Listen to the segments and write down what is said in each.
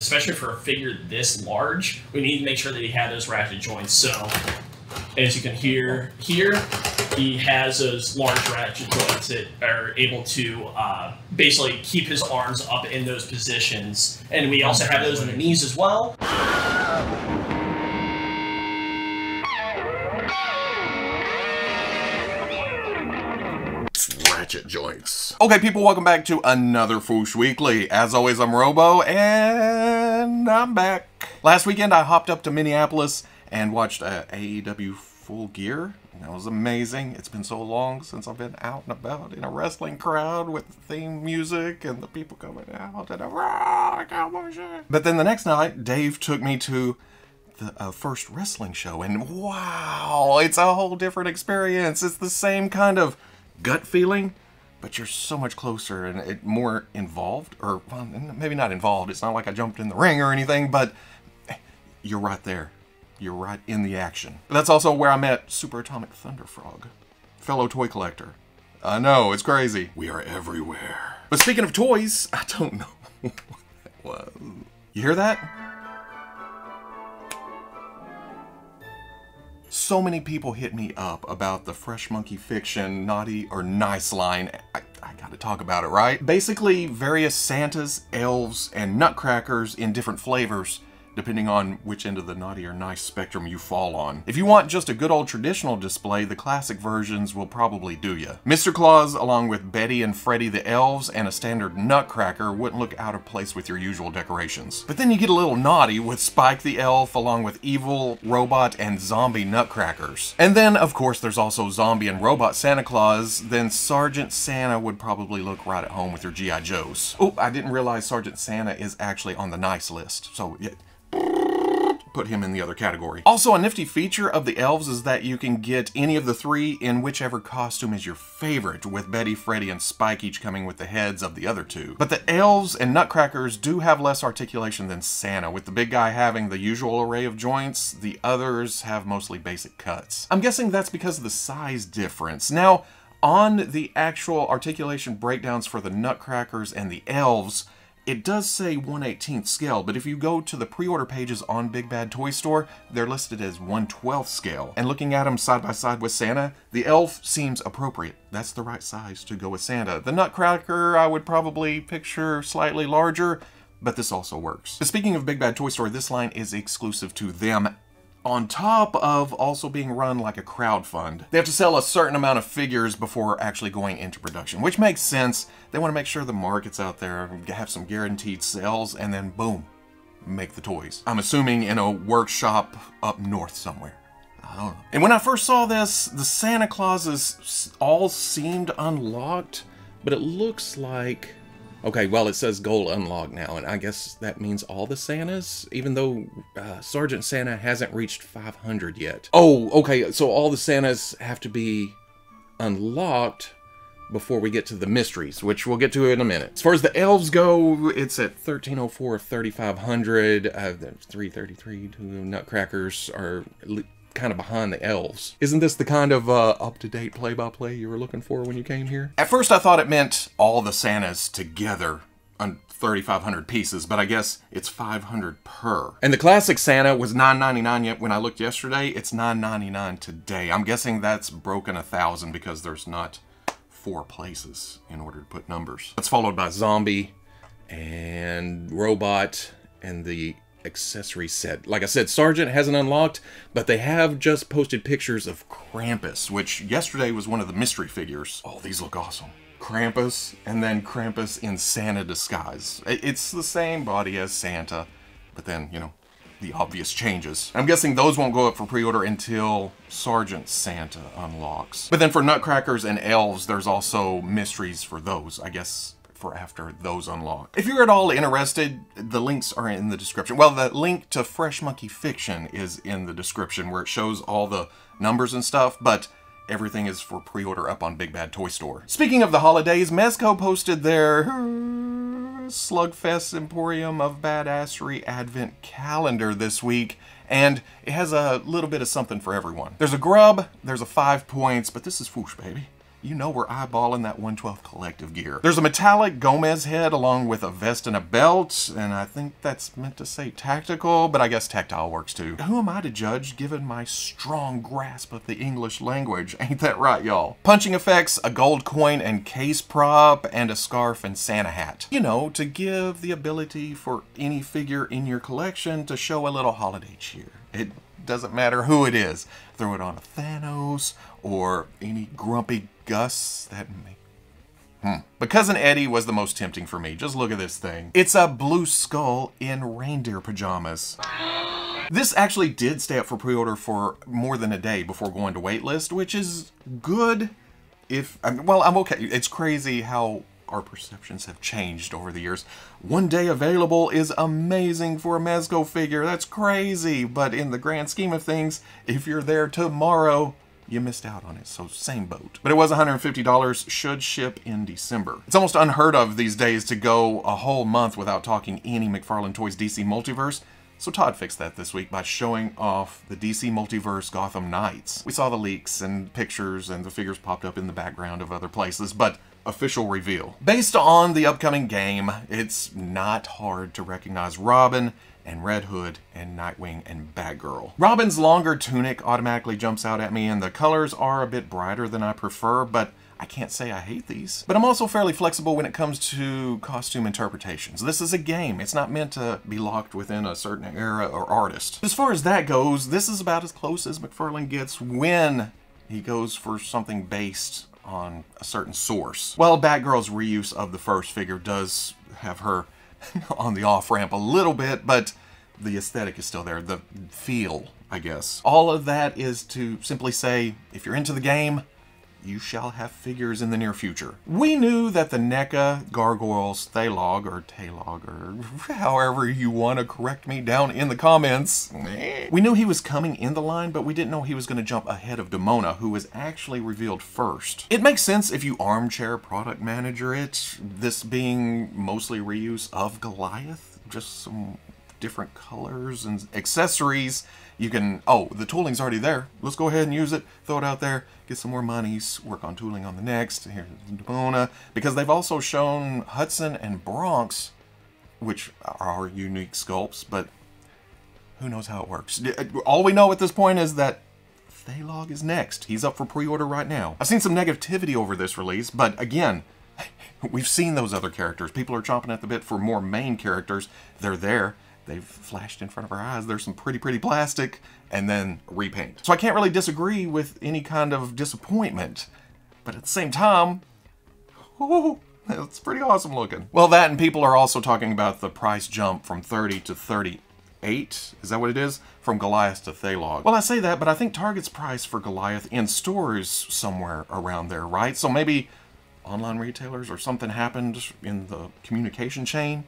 especially for a figure this large, we need to make sure that he had those ratchet joints. So, as you can hear here, he has those large ratchet joints that are able to basically keep his arms up in those positions. And we also have those in the knees as well. Ratchet joints. Okay, people, welcome back to another Foosh Weekly. As always, I'm Robo, and I'm back. Last weekend, I hopped up to Minneapolis and watched AEW Full Gear. That was amazing. It's been so long since I've been out and about in a wrestling crowd with the theme music and the people coming out and cowboy shit. But then the next night, Dave took me to the first wrestling show, and wow, it's a whole different experience. It's the same kind of gut feeling, but you're so much closer and more involved, or well, maybe not involved. It's not like I jumped in the ring or anything, but you're right there. You're right in the action. That's also where I met Super Atomic Thunder Frog, fellow toy collector. I know, it's crazy. We are everywhere. But speaking of toys, I don't know what that was. You hear that? So many people hit me up about the Fresh Monkey Fiction Naughty or Nice line. I gotta talk about it, right? Basically, various Santas, elves, and nutcrackers in different flavors, depending on which end of the naughty or nice spectrum you fall on. If you want just a good old traditional display, the classic versions will probably do ya. Mr. Claus, along with Betty and Freddy the elves, and a standard nutcracker wouldn't look out of place with your usual decorations. But then you get a little naughty with Spike the elf, along with evil, robot, and zombie nutcrackers. And then, of course, there's also zombie and robot Santa Claus. Then Sergeant Santa would probably look right at home with your G.I. Joes. Oh, I didn't realize Sergeant Santa is actually on the nice list, so yeah, put him in the other category. Also, a nifty feature of the elves is that you can get any of the three in whichever costume is your favorite, with Betty, Freddy, and Spike each coming with the heads of the other two. But the elves and nutcrackers do have less articulation than Santa, with the big guy having the usual array of joints, the others have mostly basic cuts. I'm guessing that's because of the size difference. Now, on the actual articulation breakdowns for the nutcrackers and the elves, it does say 1/18 scale, but if you go to the pre-order pages on Big Bad Toy Store, they're listed as 1/12 scale. And looking at them side by side with Santa, the elf seems appropriate. That's the right size to go with Santa. The nutcracker, I would probably picture slightly larger, but this also works. But speaking of Big Bad Toy Store, this line is exclusive to them, on top of also being run like a crowdfund. They have to sell a certain amount of figures before actually going into production, which makes sense. They want to make sure the market's out there, have some guaranteed sales, and then boom, make the toys. I'm assuming in a workshop up north somewhere. I don't know. And when I first saw this, the Santa Clauses all seemed unlocked, but it looks like... Okay, well, it says goal unlocked now, and I guess that means all the Santas, even though Sergeant Santa hasn't reached 500 yet. Oh, okay, so all the Santas have to be unlocked before we get to the mysteries, which we'll get to in a minute. As far as the elves go, it's at 1304 of 3500, 333, two nutcrackers are kind of behind the elves. Isn't this the kind of up-to-date play-by-play you were looking for when you came here? At first I thought it meant all the Santas together on 3,500 pieces, but I guess it's 500 per. And the classic Santa was $9.99 yet when I looked yesterday. It's $9.99 today. I'm guessing that's broken 1,000 because there's not 4 places in order to put numbers. That's followed by zombie and robot and the accessory set. Like I said, Sergeant hasn't unlocked, but they have just posted pictures of Krampus, which yesterday was one of the mystery figures. Oh, these look awesome. Krampus, and then Krampus in Santa disguise. It's the same body as Santa, but then, you know, the obvious changes. I'm guessing those won't go up for pre-order until Sergeant Santa unlocks. But then for nutcrackers and elves, there's also mysteries for those, I guess, for after those unlock. If you're at all interested, the links are in the description. Well, the link to Fresh Monkey Fiction is in the description where it shows all the numbers and stuff, but everything is for pre-order up on Big Bad Toy Store. Speaking of the holidays, Mezco posted their Slugfest Emporium of Badassery Advent Calendar this week, and it has a little bit of something for everyone. There's a grub, there's a 5 points, but this is Foosh, baby. you know we're eyeballing that 112th Collective gear. There's a metallic Gomez head along with a vest and a belt, and I think that's meant to say tactical, but I guess tactile works too. Who am I to judge given my strong grasp of the English language? Ain't that right, y'all? Punching effects, a gold coin and case prop, and a scarf and Santa hat. You know, to give the ability for any figure in your collection to show a little holiday cheer. It doesn't matter who it is. Throw it on a Thanos or any grumpy Gus that may... But Cousin Eddie was the most tempting for me. Just look at this thing. It's a blue skull in reindeer pajamas. This actually did stay up for pre-order for more than a day before going to waitlist, which is good if... well, I'm okay. It's crazy how our perceptions have changed over the years. One day available is amazing for a Mezco figure. That's crazy. But in the grand scheme of things, if you're there tomorrow, you missed out on it, so same boat. But it was $150, should ship in December. It's almost unheard of these days to go a whole month without talking any McFarlane Toys DC Multiverse, so Todd fixed that this week by showing off the DC Multiverse Gotham Knights. We saw the leaks and pictures and the figures popped up in the background of other places, but official reveal. Based on the upcoming game, it's not hard to recognize Robin and Red Hood and Nightwing and Batgirl. Robin's longer tunic automatically jumps out at me, and the colors are a bit brighter than I prefer, but I can't say I hate these. But I'm also fairly flexible when it comes to costume interpretations. This is a game. It's not meant to be locked within a certain era or artist. As far as that goes, this is about as close as McFarlane gets when he goes for something based on a certain source. Well, Batgirl's reuse of the first figure does have her on the off-ramp a little bit, but the aesthetic is still there, the feel, I guess. All of that is to simply say, if you're into the game, you shall have figures in the near future. We knew that the NECA, Gargoyles, Thailog, or Tailog, or however you want to correct me down in the comments. We knew he was coming in the line, but we didn't know he was going to jump ahead of Demona, who was actually revealed first. It makes sense if you armchair product manager it, this being mostly reuse of Goliath, just some different colors and accessories. You can, oh, the tooling's already there. Let's go ahead and use it, throw it out there, get some more monies, work on tooling on the next. Here's Demona, because they've also shown Hudson and Bronx, which are unique sculpts, but who knows how it works. All we know at this point is that Thailog is next. He's up for pre-order right now. I've seen some negativity over this release, but again, we've seen those other characters. People are chomping at the bit for more main characters. They're there. They've flashed in front of our eyes. There's some pretty plastic, and then repaint. So I can't really disagree with any kind of disappointment, but at the same time, ooh, it's pretty awesome looking. Well, that, and people are also talking about the price jump from 30 to 38. Is that what it is? From Goliath to Thailog. Well, I say that, but I think Target's price for Goliath in stores somewhere around there, right? So maybe online retailers or something happened in the communication chain.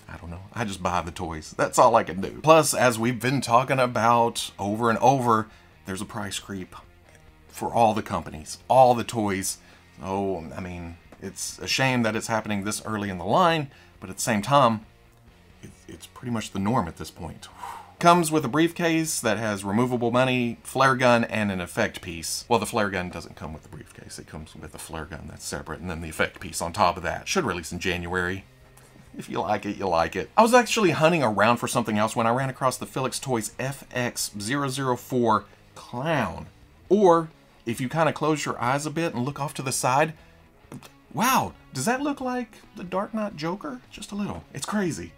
I don't know. I just buy the toys. That's all I can do. Plus, as we've been talking about over and over, there's a price creep for all the companies, all the toys. So, I mean, it's a shame that it's happening this early in the line, but at the same time, it's pretty much the norm at this point. Comes with a briefcase that has removable money, flare gun, and an effect piece. Well, the flare gun doesn't come with the briefcase. It comes with a flare gun that's separate, and then the effect piece on top of that. Should release in January. If you like it, you like it. I was actually hunting around for something else when I ran across the Felix Toys FX004 Clown. Or, if you kind of close your eyes a bit and look off to the side, wow, does that look like the Dark Knight Joker? Just a little. It's crazy.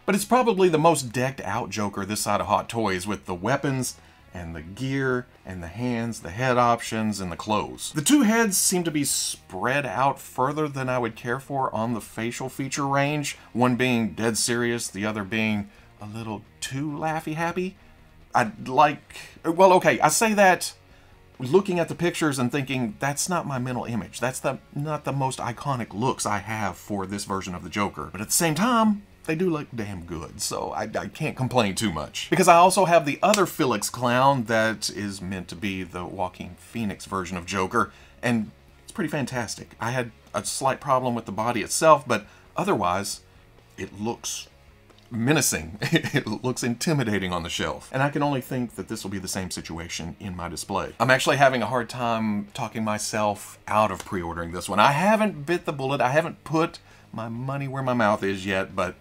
But it's probably the most decked out Joker this side of Hot Toys, with the weapons and the gear and the hands, the head options, and the clothes. The two heads seem to be spread out further than I would care for on the facial feature range, one being dead serious, the other being a little too laughy-happy. I'd like, well, okay, I say that looking at the pictures and thinking, that's not my mental image. That's not the most iconic looks I have for this version of the Joker. But at the same time, they do look damn good, so I can't complain too much. Because I also have the other Felix Clown that is meant to be the Joaquin Phoenix version of Joker, and it's pretty fantastic. I had a slight problem with the body itself, but otherwise, it looks menacing. It looks intimidating on the shelf. And I can only think that this will be the same situation in my display. I'm actually having a hard time talking myself out of pre-ordering this one. I haven't bit the bullet. I haven't put my money where my mouth is yet, but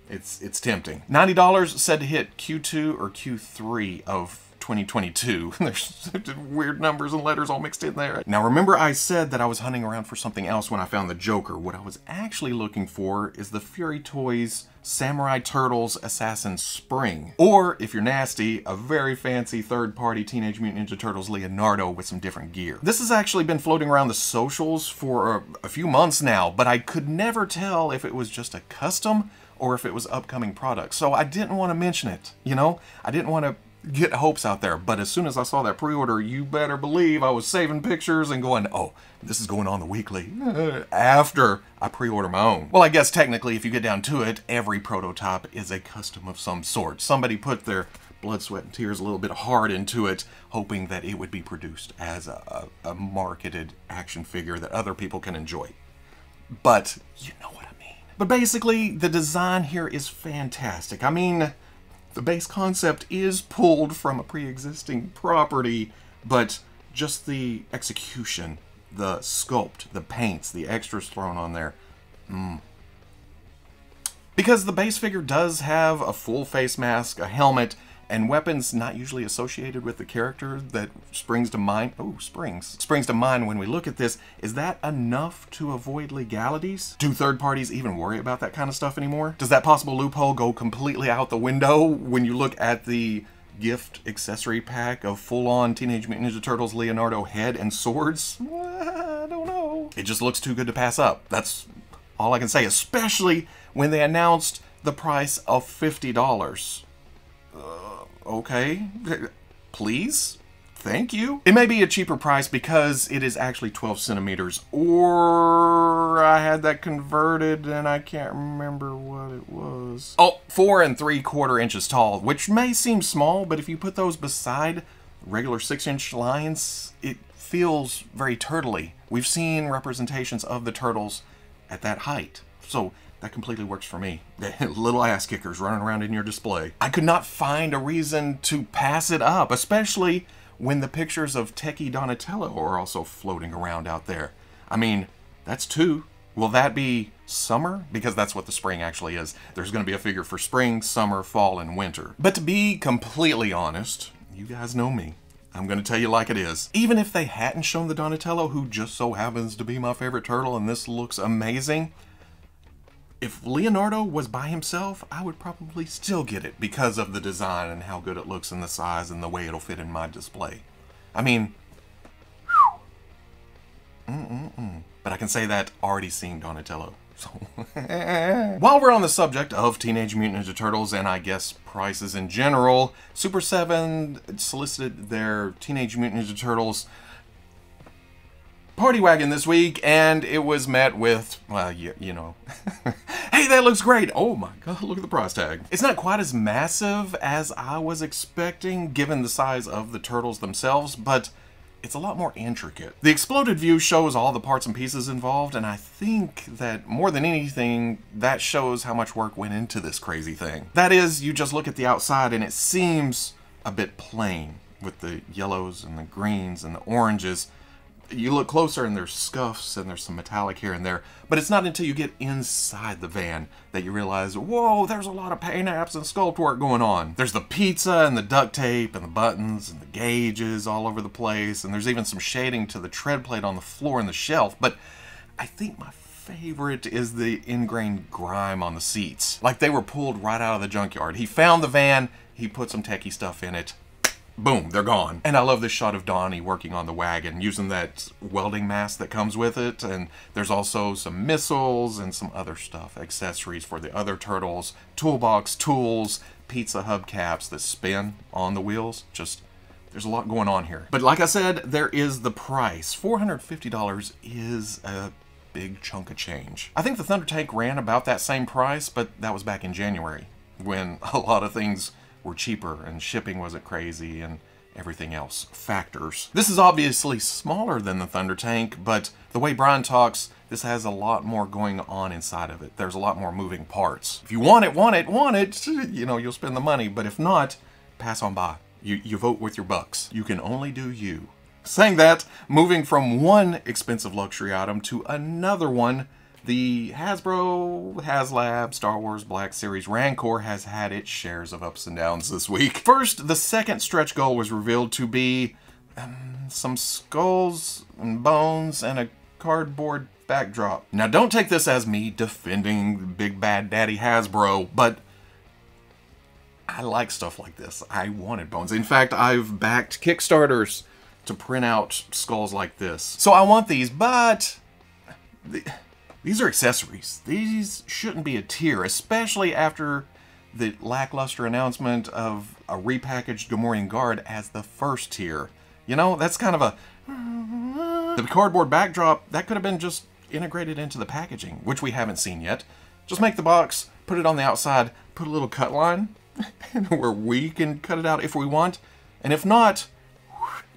it's tempting. $90 said to hit Q2 or Q3 of 2022. There's weird numbers and letters all mixed in there. Now remember I said that I was hunting around for something else when I found the Joker. What I was actually looking for is the Fury Toys Samurai Turtles Assassin Spring. Or, if you're nasty, a very fancy third-party Teenage Mutant Ninja Turtles Leonardo with some different gear. This has actually been floating around the socials for a few months now, but I could never tell if it was just a custom or if it was upcoming product. So I didn't want to mention it, you know? I didn't want to get hopes out there, but as soon as I saw that pre-order, you better believe I was saving pictures and going, oh, this is going on the weekly, after I pre-order my own. Well, I guess technically, if you get down to it, every prototype is a custom of some sort. Somebody put their blood, sweat, and tears a little bit hard into it, hoping that it would be produced as a marketed action figure that other people can enjoy. But, you know what I mean. But basically, the design here is fantastic. I mean, the base concept is pulled from a pre-existing property, but just the execution, the sculpt, the paints, the extras thrown on there. Because the base figure does have a full face mask, a helmet, and weapons not usually associated with the character that springs to mind. Oh, springs to mind when we look at this. Is that enough to avoid legalities? Do third parties even worry about that kind of stuff anymore? Does that possible loophole go completely out the window when you look at the gift accessory pack of full-on Teenage Mutant Ninja Turtles Leonardo head and swords? I don't know. It just looks too good to pass up. That's all I can say, especially when they announced the price of $50. Okay, please? Thank you? It may be a cheaper price because it is actually 12 centimeters, or I had that converted and I can't remember what it was. Oh, 4 3/4 inches tall, which may seem small, but if you put those beside regular 6-inch lines, it feels very turtly. We've seen representations of the turtles at that height, so that completely works for me. Little ass kickers running around in your display. I could not find a reason to pass it up, especially when the pictures of Techie Donatello are also floating around out there. I mean, that's 2. Will that be summer? Because that's what the spring actually is. There's going to be a figure for spring, summer, fall, and winter. But to be completely honest, you guys know me. I'm going to tell you like it is. Even if they hadn't shown the Donatello, who just so happens to be my favorite turtle, and this looks amazing, if Leonardo was by himself, I would probably still get it because of the design and how good it looks and the size and the way it'll fit in my display. I mean, but I can say that already seeing Donatello. So while we're on the subject of Teenage Mutant Ninja Turtles and I guess prices in general, Super 7 solicited their Teenage Mutant Ninja Turtles Party Wagon this week, and it was met with, well, you know, hey, that looks great. Oh my god, look at the price tag. It's not quite as massive as I was expecting, given the size of the turtles themselves, but it's a lot more intricate. The exploded view shows all the parts and pieces involved, and I think that more than anything, that shows how much work went into this crazy thing. That is, you just look at the outside and it seems a bit plain, with the yellows and the greens and the oranges. You look closer and there's scuffs and there's some metallic here and there, but it's not until you get inside the van that you realize, whoa, there's a lot of paint apps and sculpt work going on. There's the pizza and the duct tape and the buttons and the gauges all over the place, and there's even some shading to the tread plate on the floor and the shelf, but I think my favorite is the ingrained grime on the seats. Like they were pulled right out of the junkyard. He found the van, he put some techie stuff in it, boom, they're gone. And I love this shot of Donnie working on the wagon, using that welding mask that comes with it. And there's also some missiles and some other stuff, accessories for the other turtles, toolbox, tools, pizza hubcaps that spin on the wheels. Just, there's a lot going on here. But like I said, there is the price. $450 is a big chunk of change. I think the Thunder Tank ran about that same price, but that was back in January, when a lot of things were cheaper and shipping wasn't crazy and everything else factors. This is obviously smaller than the Thunder Tank, but the way Brian talks, this has a lot more going on inside of it. There's a lot more moving parts. If you want it, you know, you'll spend the money, but if not, pass on by. You vote with your bucks. You can only do you. Saying that, moving from one expensive luxury item to another one, the Hasbro HasLab Star Wars Black Series Rancor has had its shares of ups and downs this week. First, the second stretch goal was revealed to be some skulls and bones and a cardboard backdrop. Now, don't take this as me defending Big Bad Daddy Hasbro, but I like stuff like this. I wanted bones. In fact, I've backed Kickstarters to print out skulls like this. So I want these, but these are accessories. These shouldn't be a tier, especially after the lackluster announcement of a repackaged Gamorrean Guard as the first tier. You know, that's kind of a... The cardboard backdrop, that could have been just integrated into the packaging, which we haven't seen yet. Just make the box, put it on the outside, put a little cut line, where we can cut it out if we want, and if not,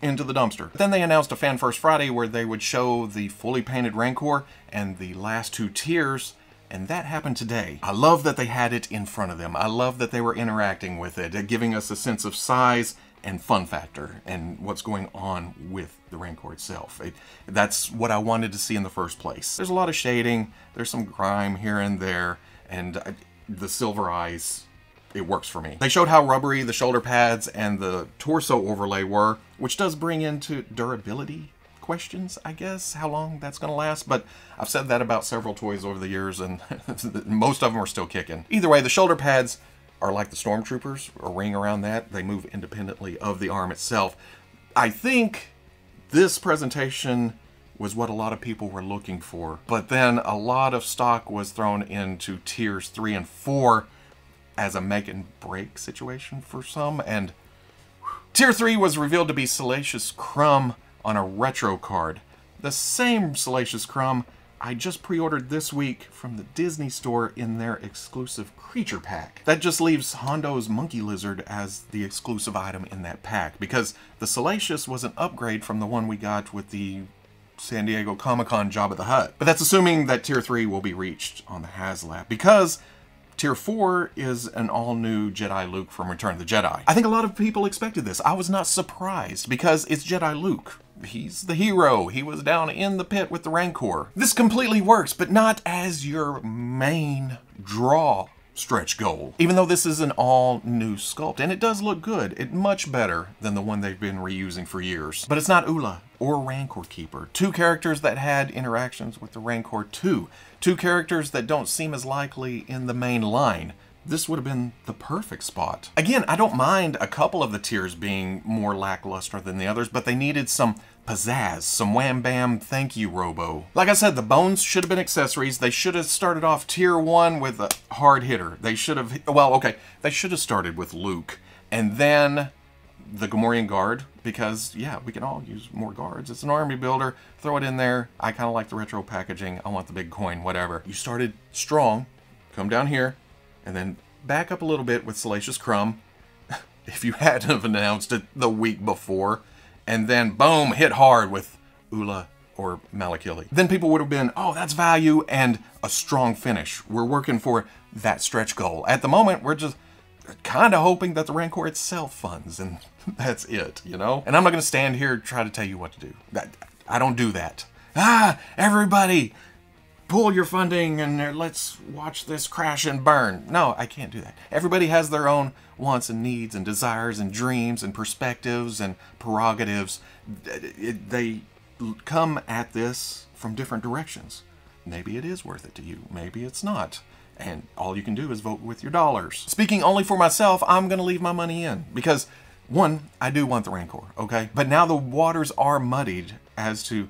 into the dumpster. Then they announced a Fan First Friday where they would show the fully painted Rancor and the last two tiers, and that happened today. I love that they had it in front of them. I love that they were interacting with it, giving us a sense of size and fun factor and what's going on with the Rancor itself. That's what I wanted to see in the first place. There's a lot of shading, there's some grime here and there, and the silver eyes, it works for me. They showed how rubbery the shoulder pads and the torso overlay were, which does bring into durability questions, I guess, how long that's gonna last, but I've said that about several toys over the years, and most of them are still kicking. Either way, the shoulder pads are like the Stormtroopers, a ring around that. They move independently of the arm itself. I think this presentation was what a lot of people were looking for, but then a lot of stock was thrown into tiers 3 and 4 as a make and break situation for some, and tier 3 was revealed to be Salacious Crumb on a retro card. The same Salacious Crumb I just pre-ordered this week from the Disney store in their exclusive creature pack. That just leaves Hondo's Monkey Lizard as the exclusive item in that pack, because the Salacious was an upgrade from the one we got with the San Diego Comic-Con Jabba the Hutt. But that's assuming that tier 3 will be reached on the HasLab, because tier 4 is an all-new Jedi Luke from Return of the Jedi. I think a lot of people expected this. I was not surprised, because it's Jedi Luke. He's the hero. He was down in the pit with the Rancor. This completely works, but not as your main draw stretch goal. Even though this is an all-new sculpt, and it does look good. It's much better than the one they've been reusing for years. But it's not Oola or Rancor Keeper. Two characters that had interactions with the Rancor too. Two characters that don't seem as likely in the main line. This would have been the perfect spot. Again, I don't mind a couple of the tiers being more lackluster than the others, but they needed some pizzazz, some wham bam thank you robo. Like I said, the bones should have been accessories. They should have started off tier 1 with a hard hitter. They should have, well, okay, they should have started with Luke and then the Gamorrean Guard, because yeah, we can all use more guards. It's an army builder, throw it in there. I kind of like the retro packaging. I want the big coin, whatever. You started strong, come down here, and then back up a little bit with Salacious Crumb, if you hadn't have announced it the week before, and then boom, hit hard with Oola or Malakili. Then people would have been, oh, that's value and a strong finish. We're working for that stretch goal. At the moment, we're just kind of hoping that the Rancor itself funds, and that's it, you know? And I'm not going to stand here and try to tell you what to do. I don't do that. Everybody, pull your funding and let's watch this crash and burn. No, I can't do that. Everybody has their own wants and needs and desires and dreams and perspectives and prerogatives. They come at this from different directions. Maybe it is worth it to you. Maybe it's not. And all you can do is vote with your dollars. Speaking only for myself, I'm going to leave my money in. Because, one, I do want the Rancor, okay? But now the waters are muddied as to...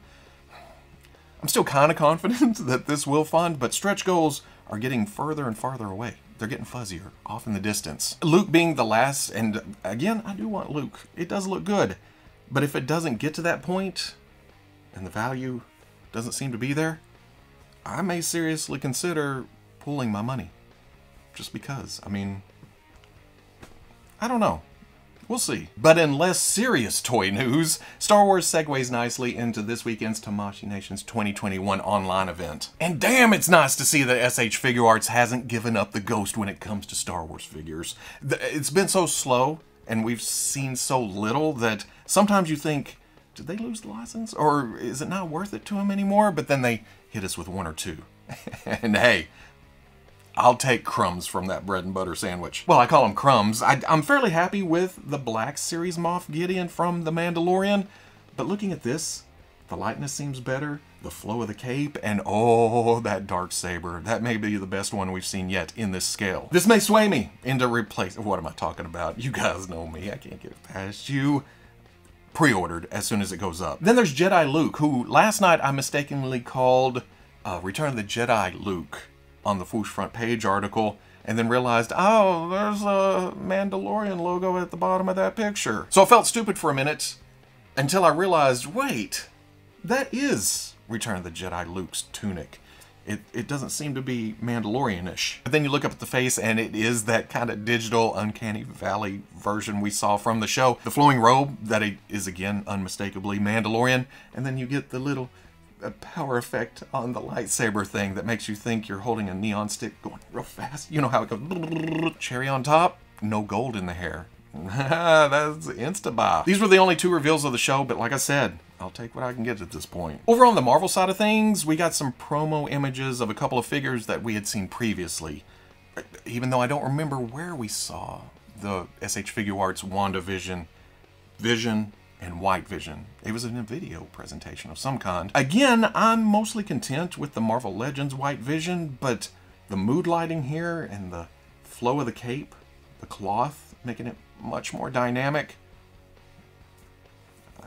I'm still kind of confident that this will fund, but stretch goals are getting further and farther away. They're getting fuzzier, off in the distance. Luke being the last, and again, I do want Luke. It does look good. But if it doesn't get to that point, and the value doesn't seem to be there, I may seriously consider pulling my money. Just because. I mean, I don't know. We'll see. But in less serious toy news, Star Wars segues nicely into this weekend's Tamashii Nations 2021 online event. And damn, it's nice to see that SH Figuarts hasn't given up the ghost when it comes to Star Wars figures. It's been so slow, and we've seen so little that sometimes you think, did they lose the license? Or is it not worth it to them anymore? But then they hit us with one or two. And hey, I'll take crumbs from that bread and butter sandwich. Well, I call them crumbs. I'm fairly happy with the Black Series Moff Gideon from The Mandalorian, but looking at this, the lightness seems better, the flow of the cape, and oh, that Darksaber. That may be the best one we've seen yet in this scale. This may sway me into replace. What am I talking about? You guys know me. I can't get past you. Pre-ordered as soon as it goes up. Then there's Jedi Luke, who last night I mistakenly called Return of the Jedi Luke on the Foosh front page article, and then realized, oh, there's a Mandalorian logo at the bottom of that picture. So I felt stupid for a minute until I realized, wait, that is Return of the Jedi Luke's tunic. It doesn't seem to be Mandalorian-ish. But then you look up at the face and it is that kind of digital Uncanny Valley version we saw from the show. The flowing robe that is again unmistakably Mandalorian, and then you get the little power effect on the lightsaber thing that makes you think you're holding a neon stick going real fast. You know how it goes, cherry on top, no gold in the hair. That's insta-buy. These were the only two reveals of the show, but like I said, I'll take what I can get at this point. Over on the Marvel side of things, we got some promo images of a couple of figures that we had seen previously. Even though I don't remember where we saw the SH Figuarts WandaVision, Vision, and White Vision. It was in a video presentation of some kind. Again, I'm mostly content with the Marvel Legends White Vision, but the mood lighting here and the flow of the cape, the cloth, making it much more dynamic.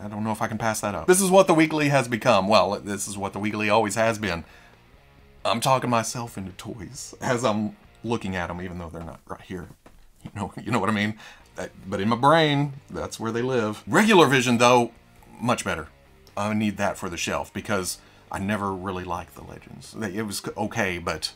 I don't know if I can pass that up. This is what the weekly has become. Well, this is what the weekly always has been. I'm talking myself into toys as I'm looking at them, even though they're not right here. You know what I mean? But in my brain, that's where they live. Regular Vision, though, much better. I need that for the shelf because I never really liked the Legends. It was okay, but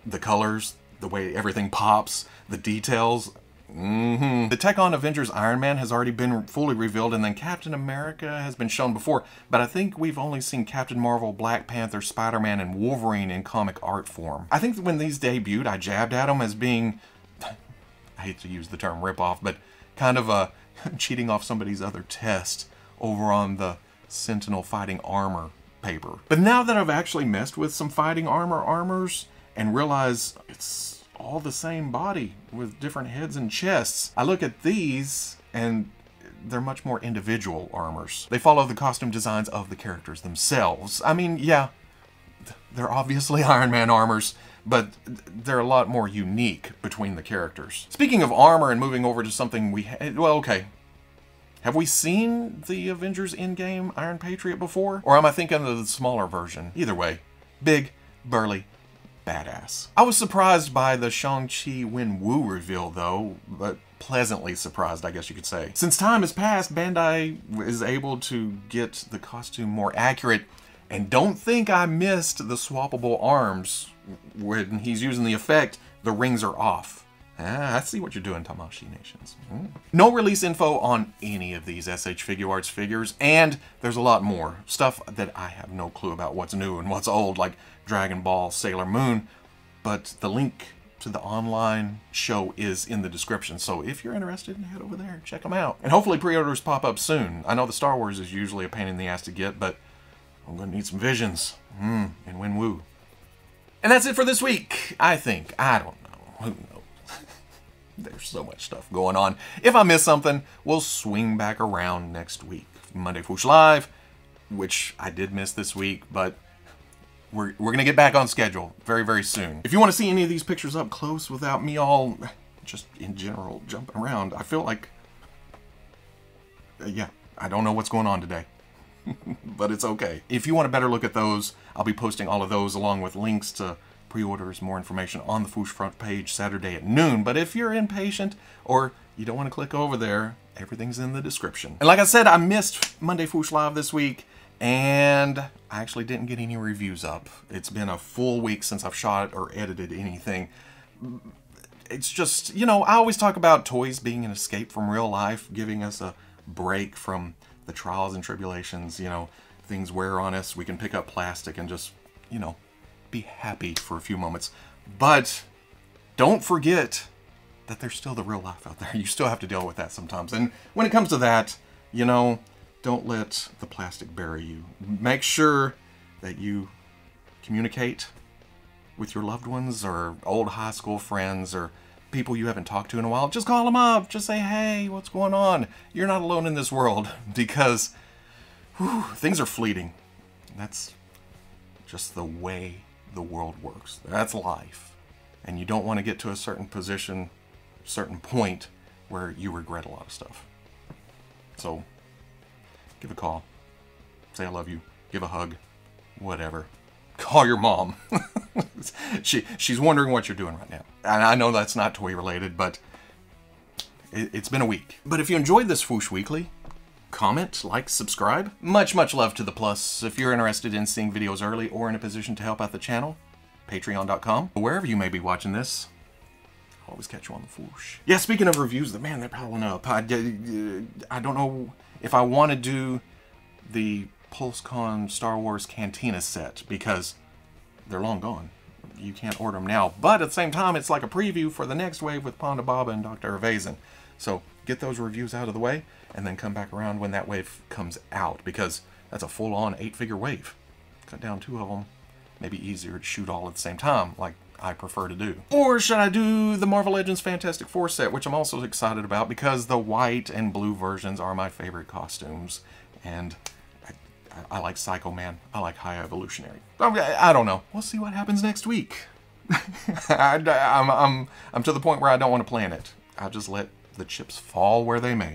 the colors, the way everything pops, the details. The tech on Avengers Iron Man has already been fully revealed, and then Captain America has been shown before, but I think we've only seen Captain Marvel, Black Panther, Spider-Man, and Wolverine in comic art form. I think that when these debuted, I jabbed at them as being, I hate to use the term ripoff, but kind of cheating off somebody's other test over on the Sentinel Fighting Armor paper. But now that I've actually messed with some fighting armors and realize it's all the same body with different heads and chests, I look at these and they're much more individual armors. They follow the costume designs of the characters themselves. I mean, yeah, they're obviously Iron Man armors, but they're a lot more unique between the characters. Speaking of armor and moving over to something well, okay. Have we seen the Avengers Endgame Iron Patriot before? Or am I thinking of the smaller version? Either way, big, burly, badass. I was surprised by the Shang-Chi Wen-Wu reveal though, but pleasantly surprised, I guess you could say. Since time has passed, Bandai is able to get the costume more accurate, and don't think I missed the swappable arms. When he's using the effect, the rings are off. I see what you're doing, Tamashii Nations. No release info on any of these SH Figuarts figures, and there's a lot more. Stuff that I have no clue about what's new and what's old, like Dragon Ball, Sailor Moon, but the link to the online show is in the description, so if you're interested, head over there and check them out. And hopefully pre-orders pop up soon. I know the Star Wars is usually a pain in the ass to get, but I'm gonna need some Visions. And Wen-Wu. And that's it for this week, I think. I don't know. Who knows? There's so much stuff going on. If I miss something, we'll swing back around next week. Monday Foosh Live, which I did miss this week, but we're going to get back on schedule very, very soon. If you want to see any of these pictures up close without me all, just in general, jumping around, I feel like, yeah, I don't know what's going on today. But it's okay. If you want a better look at those, I'll be posting all of those along with links to pre-orders, more information on the Foosh front page Saturday at noon. But if you're impatient or you don't want to click over there, everything's in the description. And like I said, I missed Monday Foosh Live this week, and I actually didn't get any reviews up. It's been a full week since I've shot or edited anything. it's just, you know, I always talk about toys being an escape from real life, giving us a break from the trials and tribulations. You know, things wear on us. We can pick up plastic and just, you know, be happy for a few moments. But don't forget that there's still the real life out there. You still have to deal with that sometimes. And when it comes to that, you know, don't let the plastic bury you. Make sure that you communicate with your loved ones or old high school friends or people you haven't talked to in a while. Just call them up. Just say, hey, what's going on? You're not alone in this world, because things are fleeting. That's just the way the world works. That's life. And you don't want to get to a certain position, certain point where you regret a lot of stuff. So give a call, say I love you, give a hug, whatever. Call your mom. She's wondering what you're doing right now. And I know that's not toy related, but it's been a week. But if you enjoyed this Swoosh Weekly, comment, like, subscribe. Much love to the plus. If you're interested in seeing videos early or in a position to help out the channel, patreon.com. Wherever you may be watching this, I'll always catch you on the Swoosh. Yeah, speaking of reviews, man, they're piling up. I don't know if I want to do the PulseCon Star Wars Cantina set, because they're long gone. You can't order them now. But at the same time, it's like a preview for the next wave with Ponda Baba and Dr. Evazan. So get those reviews out of the way, and then come back around when that wave comes out, because that's a full-on 8-figure wave. Cut down 2 of them. Maybe easier to shoot all at the same time, like I prefer to do. Or should I do the Marvel Legends Fantastic Four set, which I'm also excited about, because the white and blue versions are my favorite costumes, and I like Psycho Man. I like High Evolutionary. I don't know. We'll see what happens next week. I'm to the point where I don't want to plan it. I'll just let the chips fall where they may.